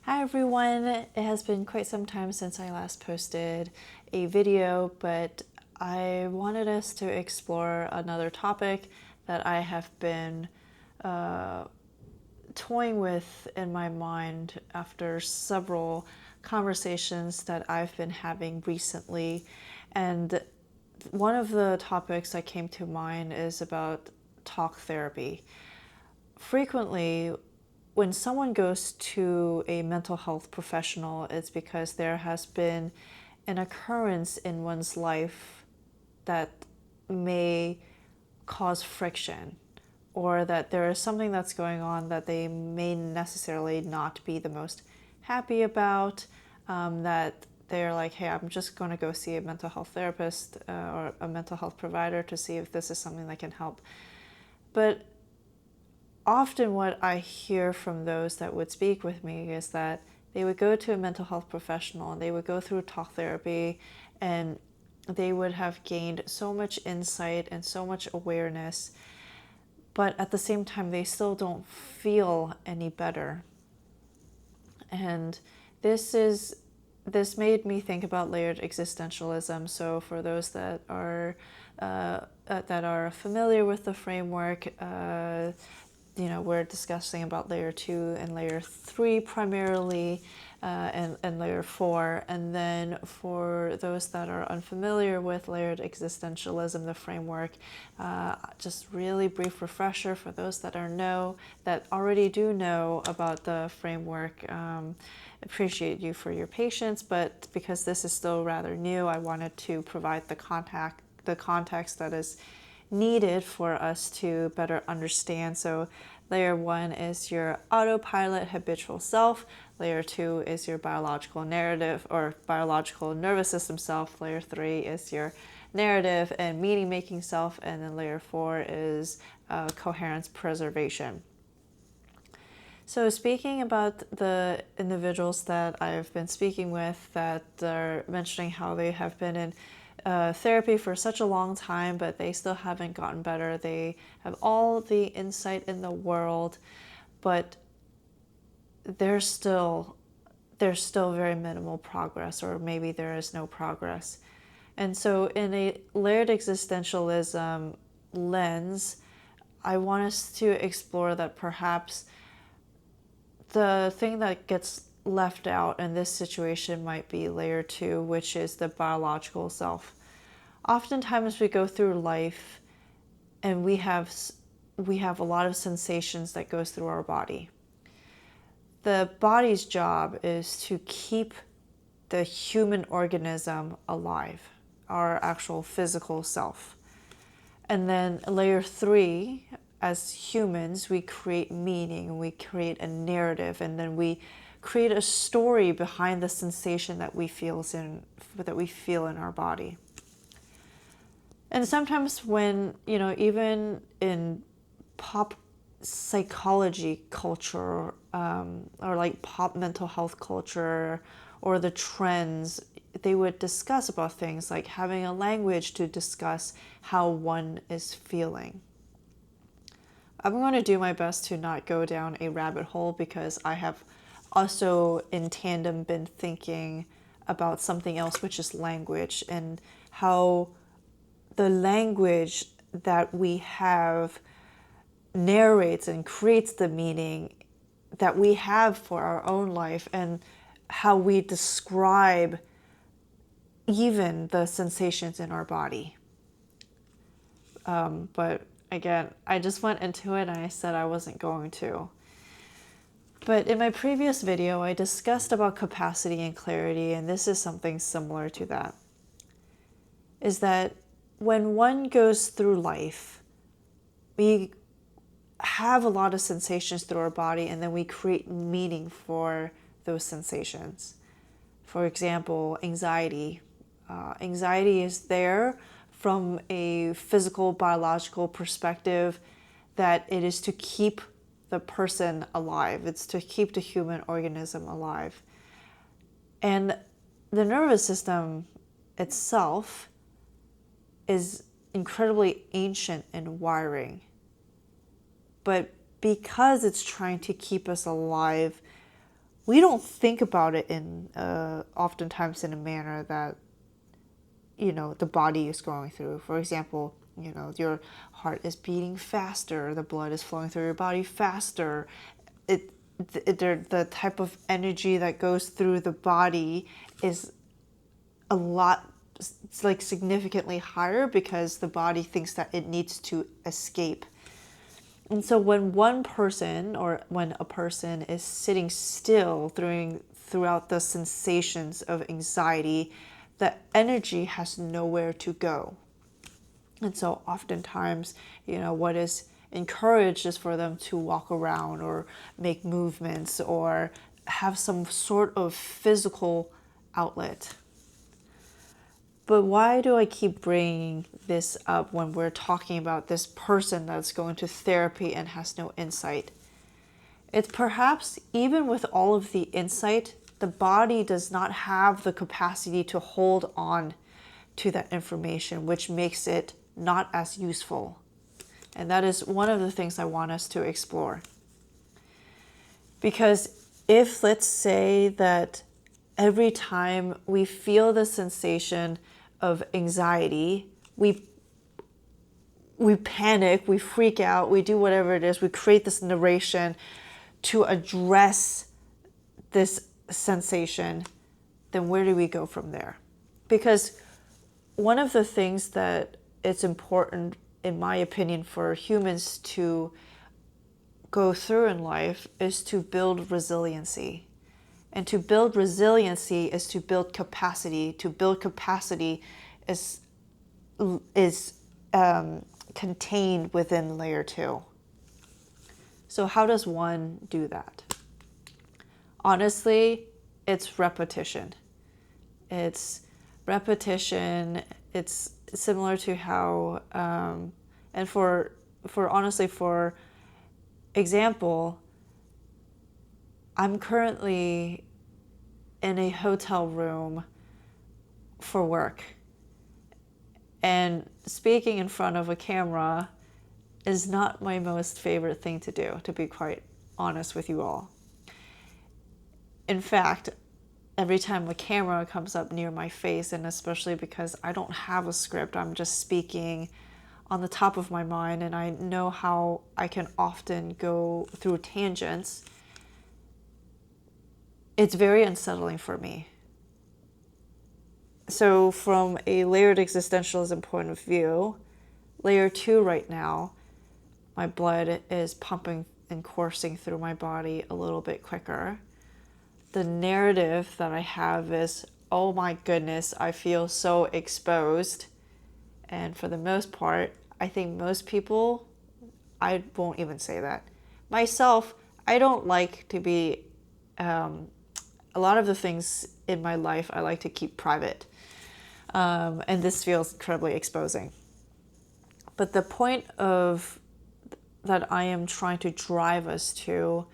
Hi everyone, it has been quite some time since I last posted a video, but I wanted us to explore another topic that I have been toying with in my mind after several conversations that I've been having recently. And one of the topics that came to mind is about talk therapy. Frequently, when someone goes to a mental health professional, it's because there has been an occurrence in one's life that may cause friction, or that there is something that's going on that they may necessarily not be the most happy about, that they're like, hey, I'm just going to go see a mental health therapist or a mental health provider to see if this is something that can help. But often what I hear from those that would speak with me is that they would go to a mental health professional and they would go through talk therapy, and they would have gained so much insight and so much awareness, but at the same time they still don't feel any better. And this made me think about layered existentialism. So for those that are familiar with the framework, we're discussing about layer 2 and layer 3 primarily, and layer 4. And then for those that are unfamiliar with layered existentialism, the framework, just really brief refresher for those that already do know about the framework. Appreciate you for your patience, but because this is still rather new, I wanted to provide the context that is needed for us to better understand. So layer 1 is your autopilot habitual self. Layer 2 is your biological narrative or biological nervous system self. Layer 3 is your narrative and meaning making self. And then layer 4 is coherence preservation. So speaking about the individuals that I've been speaking with that are mentioning how they have been in therapy for such a long time, but they still haven't gotten better. They have all the insight in the world, but there's still very minimal progress, or maybe there is no progress. And so in a layered existentialism lens, I want us to explore that perhaps the thing that gets left out in this situation might be layer 2, which is the biological self. Oftentimes we go through life and we have a lot of sensations that goes through our body. The body's job is to keep the human organism alive, our actual physical self. And then layer 3, as humans, we create meaning, we create a narrative, and then we create a story behind the sensation that we feel in our body. And sometimes when, even in pop psychology culture, or like pop mental health culture, or the trends, they would discuss about things like having a language to discuss how one is feeling. I'm going to do my best to not go down a rabbit hole, because I have also in tandem been thinking about something else, which is language, and how the language that we have narrates and creates the meaning that we have for our own life, and how we describe even the sensations in our body. But again, I just went into it and I said I wasn't going to. But in my previous video, I discussed about capacity and clarity, and this is something similar to that. Is that when one goes through life, we have a lot of sensations through our body, and then we create meaning for those sensations. For example, anxiety. Anxiety is there from a physical, biological perspective, that it is to keep the person alive. It's to keep the human organism alive. And the nervous system itself is incredibly ancient in wiring. But because it's trying to keep us alive, we don't think about it in oftentimes in a manner that, the body is going through. For example, your heart is beating faster, the blood is flowing through your body faster. The type of energy that goes through the body is a lot, it's like significantly higher, because the body thinks that it needs to escape. And so when one person, or when a person is sitting still throughout the sensations of anxiety, the energy has nowhere to go. And so oftentimes, what is encouraged is for them to walk around or make movements or have some sort of physical outlet. But why do I keep bringing this up when we're talking about this person that's going to therapy and has no insight? It's perhaps even with all of the insight, the body does not have the capacity to hold on to that information, which makes it not as useful. And that is one of the things I want us to explore. Because if, let's say that every time we feel the sensation of anxiety, we panic, we freak out, we do whatever it is, we create this narration to address this sensation, then where do we go from there? Because one of the things that it's important, in my opinion, for humans to go through in life is to build resiliency. And to build resiliency is to build capacity. To build capacity is contained within layer 2. So how does one do that? Honestly, it's repetition. It's repetition. It's similar to how, and for example, I'm currently in a hotel room for work, and speaking in front of a camera is not my most favorite thing to do, to be quite honest with you all. In fact, every time a camera comes up near my face, and especially because I don't have a script, I'm just speaking on the top of my mind, and I know how I can often go through tangents, it's very unsettling for me. So from a layered existentialism point of view, layer 2 right now, my blood is pumping and coursing through my body a little bit quicker. The narrative that I have is, oh my goodness, I feel so exposed. And for the most part, I think most people, I won't even say that. Myself, I don't like to be, a lot of the things in my life I like to keep private. And this feels incredibly exposing. But the point that I am trying to drive us to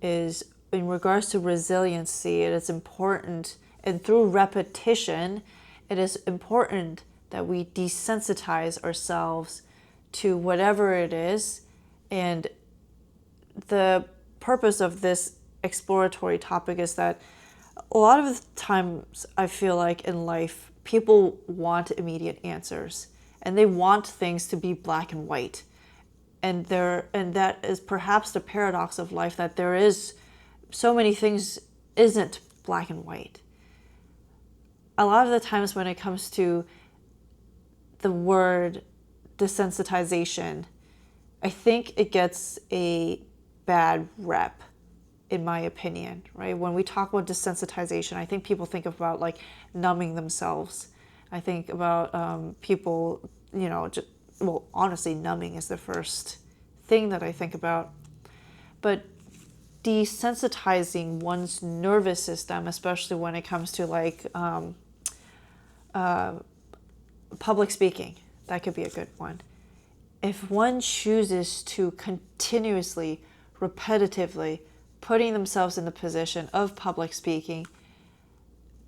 is, in regards to resiliency, it is important, and through repetition, it is important that we desensitize ourselves to whatever it is. And the purpose of this exploratory topic is that a lot of the times I feel like in life, people want immediate answers, and they want things to be black and white. And that is perhaps the paradox of life, that there is so many things isn't black and white. A lot of the times when it comes to the word desensitization, I think it gets a bad rep, in my opinion, right? When we talk about desensitization, I think people think about like numbing themselves. I think about people, honestly, numbing is the first thing that I think about. But desensitizing one's nervous system, especially when it comes to like public speaking, that could be a good one. If one chooses to continuously, repetitively putting themselves in the position of public speaking,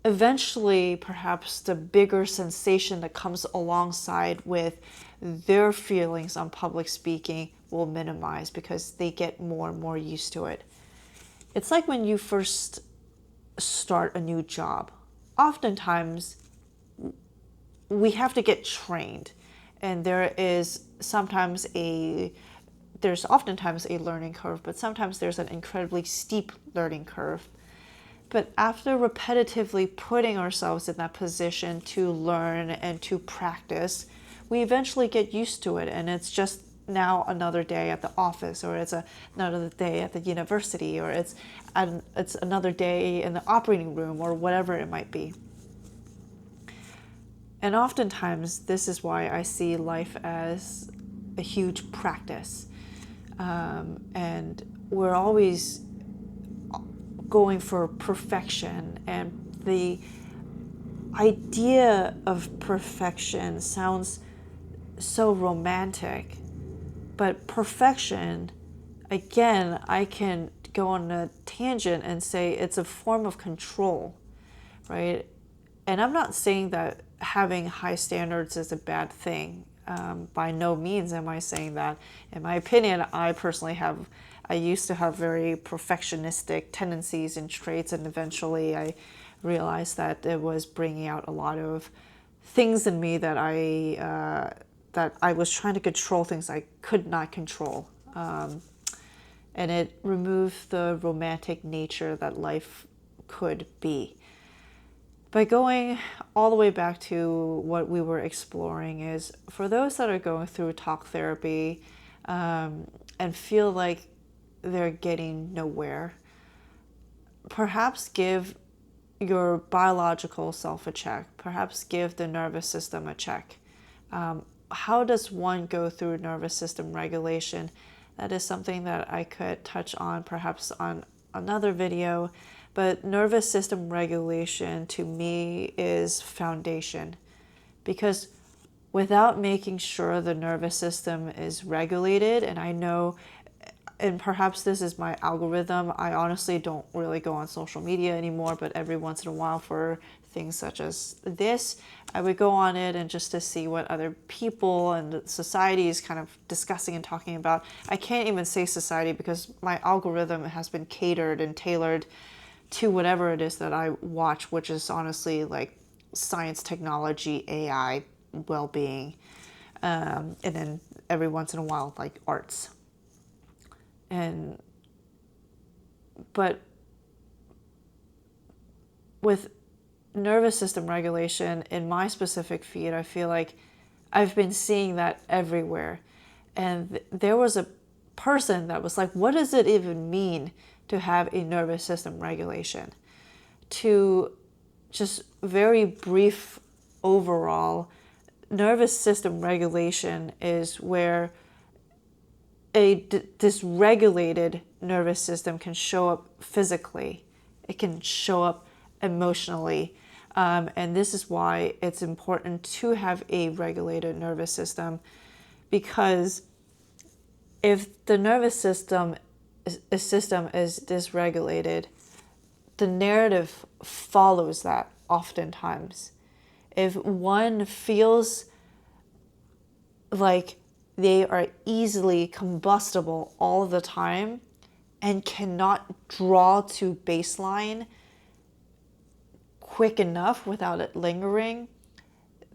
eventually perhaps the bigger sensation that comes alongside with their feelings on public speaking will minimize, because they get more and more used to it. It's like when you first start a new job. Oftentimes, we have to get trained, and there's oftentimes a learning curve, but sometimes there's an incredibly steep learning curve. But after repetitively putting ourselves in that position to learn and to practice, we eventually get used to it, and it's just now another day at the office, or it's another day at the university, or it's another day in the operating room, or whatever it might be. And oftentimes, this is why I see life as a huge practice. And we're always going for perfection. And the idea of perfection sounds so romantic. But perfection, again, I can go on a tangent and say it's a form of control, right? And I'm not saying that having high standards is a bad thing. By no means am I saying that. In my opinion, I used to have very perfectionistic tendencies and traits, and eventually I realized that it was bringing out a lot of things in me that I was trying to control things I could not control. And it removed the romantic nature that life could be. By going all the way back to what we were exploring is, for those that are going through talk therapy and feel like they're getting nowhere, perhaps give your biological self a check. Perhaps give the nervous system a check. How does one go through nervous system regulation? That is something that I could touch on perhaps on another video. But nervous system regulation to me is foundation, because without making sure the nervous system is regulated, and I know, and perhaps this is my algorithm, I honestly don't really go on social media anymore, but every once in a while for things such as this, I would go on it and just to see what other people and society is kind of discussing and talking about. I can't even say society because my algorithm has been catered and tailored to whatever it is that I watch, which is honestly like science, technology, AI, well-being, and then every once in a while like arts. But with nervous system regulation in my specific feed, I feel like I've been seeing that everywhere. And there was a person that was like, what does it even mean to have a nervous system regulation? To just very brief overall, nervous system regulation is where a dysregulated nervous system can show up physically. It can show up emotionally. And this is why it's important to have a regulated nervous system, because if the nervous system is dysregulated, the narrative follows that oftentimes. If one feels like they are easily combustible all the time and cannot draw to baseline quick enough without it lingering,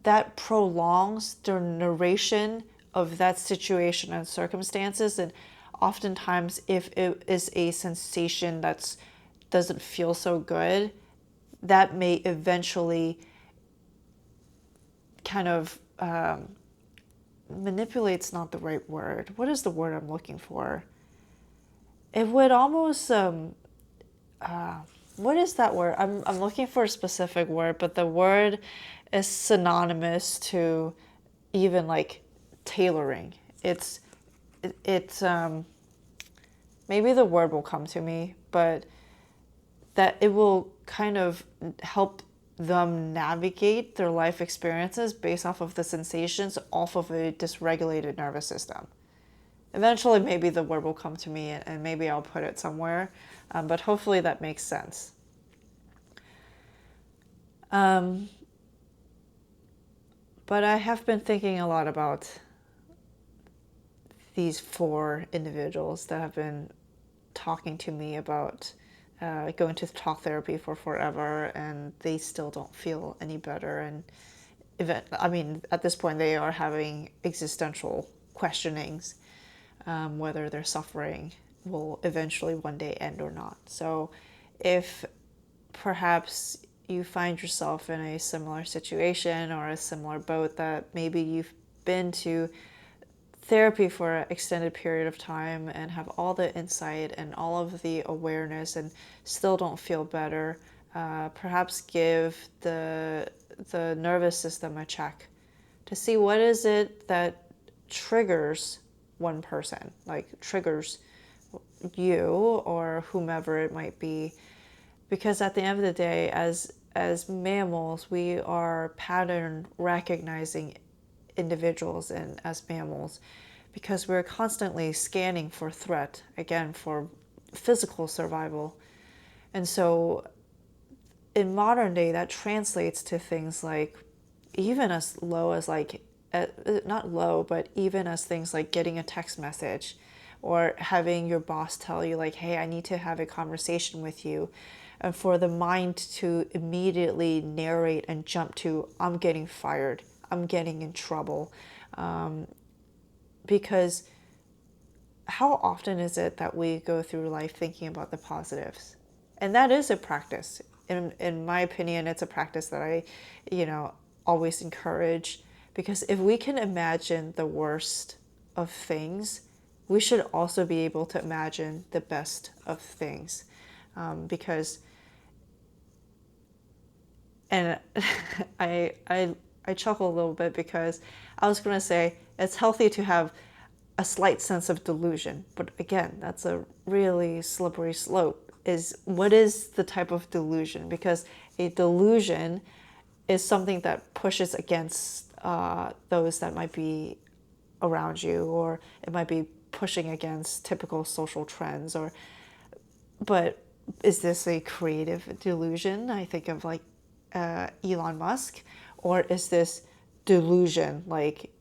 that prolongs the narration of that situation and circumstances. And oftentimes, if it is a sensation that doesn't feel so good, that may eventually kind of manipulate's not the right word. What is the word I'm looking for? It would almost what is that word? I'm looking for a specific word, but the word is synonymous to even like tailoring. It's maybe the word will come to me, but that it will kind of help them navigate their life experiences based off of the sensations off of a dysregulated nervous system. Eventually, maybe the word will come to me and maybe I'll put it somewhere, but hopefully that makes sense. But I have been thinking a lot about these 4 individuals that have been talking to me about going to talk therapy for forever and they still don't feel any better. And at this point, they are having existential questionings, whether their suffering will eventually one day end or not. So if perhaps you find yourself in a similar situation or a similar boat, that maybe you've been to therapy for an extended period of time and have all the insight and all of the awareness and still don't feel better, perhaps give the nervous system a check to see what is it that triggers one person, like triggers you or whomever it might be. Because at the end of the day, as mammals, we are pattern recognizing individuals and as mammals, because we're constantly scanning for threat, again, for physical survival. And so in modern day, that translates to things like, even as low as like, not low, but even as things like getting a text message or having your boss tell you like, hey, I need to have a conversation with you. And for the mind to immediately narrate and jump to, I'm getting fired, I'm getting in trouble. Because how often is it that we go through life thinking about the positives? And that is a practice. In my opinion, it's a practice that I, always encourage. Because if we can imagine the worst of things, we should also be able to imagine the best of things. Because, and I chuckle a little bit because I was going to say it's healthy to have a slight sense of delusion. But again, that's a really slippery slope. What is the type of delusion? Because a delusion is something that pushes against those that might be around you, or it might be pushing against typical social trends. But is this a creative delusion? I think of like Elon Musk, or is this delusion like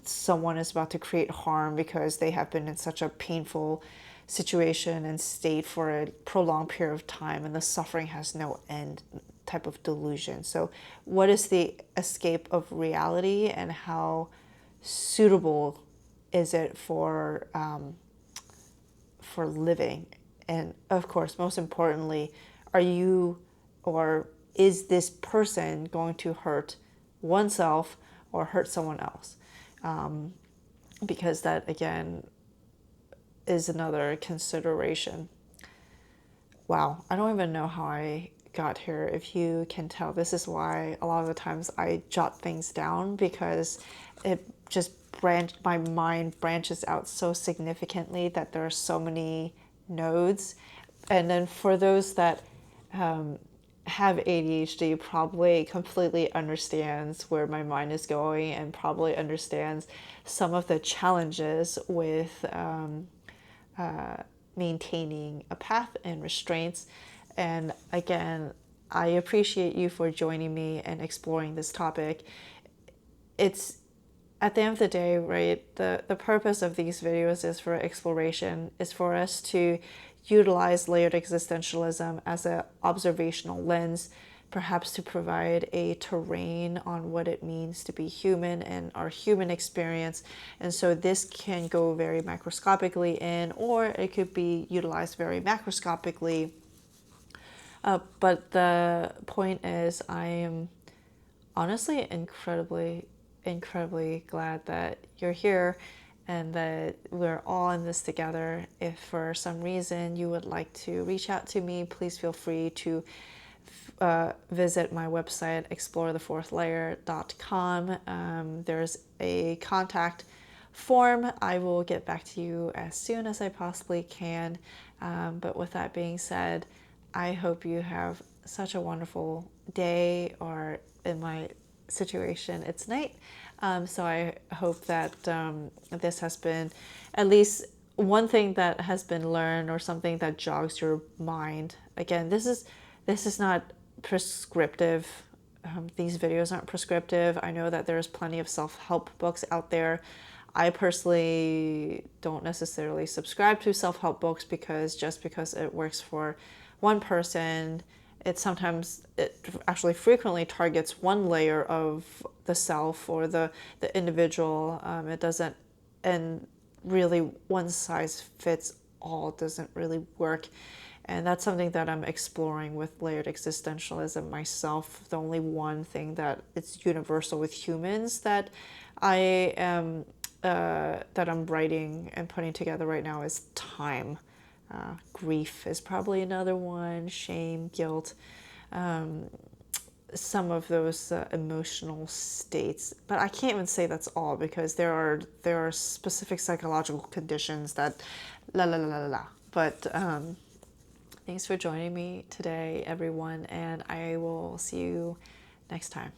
someone is about to create harm because they have been in such a painful situation and state for a prolonged period of time and the suffering has no end type of delusion? So what is the escape of reality, and how suitable is it for living? And of course, most importantly, are you, or is this person going to hurt oneself or hurt someone else? Because that, again, is another consideration. Wow, I don't even know how I got here. If you can tell, this is why a lot of the times I jot things down, because it just my mind branches out so significantly that there are so many nodes. And then for those that have ADHD, probably completely understands where my mind is going and probably understands some of the challenges with maintaining a path and restraints. And again, I appreciate you for joining me and exploring this topic. It's, at the end of the day, right, the purpose of these videos is for exploration, is for us to utilize layered existentialism as an observational lens, perhaps to provide a terrain on what it means to be human and our human experience. And so this can go very microscopically in, or it could be utilized very macroscopically. But the point is, I am honestly incredibly glad that you're here and that we're all in this together. If for some reason you would like to reach out to me, please feel free to visit my website, explorethefourthlayer.com. There's a contact form. I will get back to you as soon as I possibly can. But with that being said, I hope you have such a wonderful day, or in my situation, it's night. So I hope that this has been at least one thing that has been learned, or something that jogs your mind. Again, this is not prescriptive. These videos aren't prescriptive. I know that there's plenty of self-help books out there. I personally don't necessarily subscribe to self-help books, because it works for one person, it actually frequently targets one layer of the self or the individual. It doesn't, and really one size fits all doesn't really work. And that's something that I'm exploring with layered existentialism myself. The only one thing that it's universal with humans that I am that I'm writing and putting together right now is time. Grief is probably another one. Shame, guilt, some of those emotional states. But I can't even say that's all, because there are specific psychological conditions that la la la la la. But thanks for joining me today, everyone, and I will see you next time.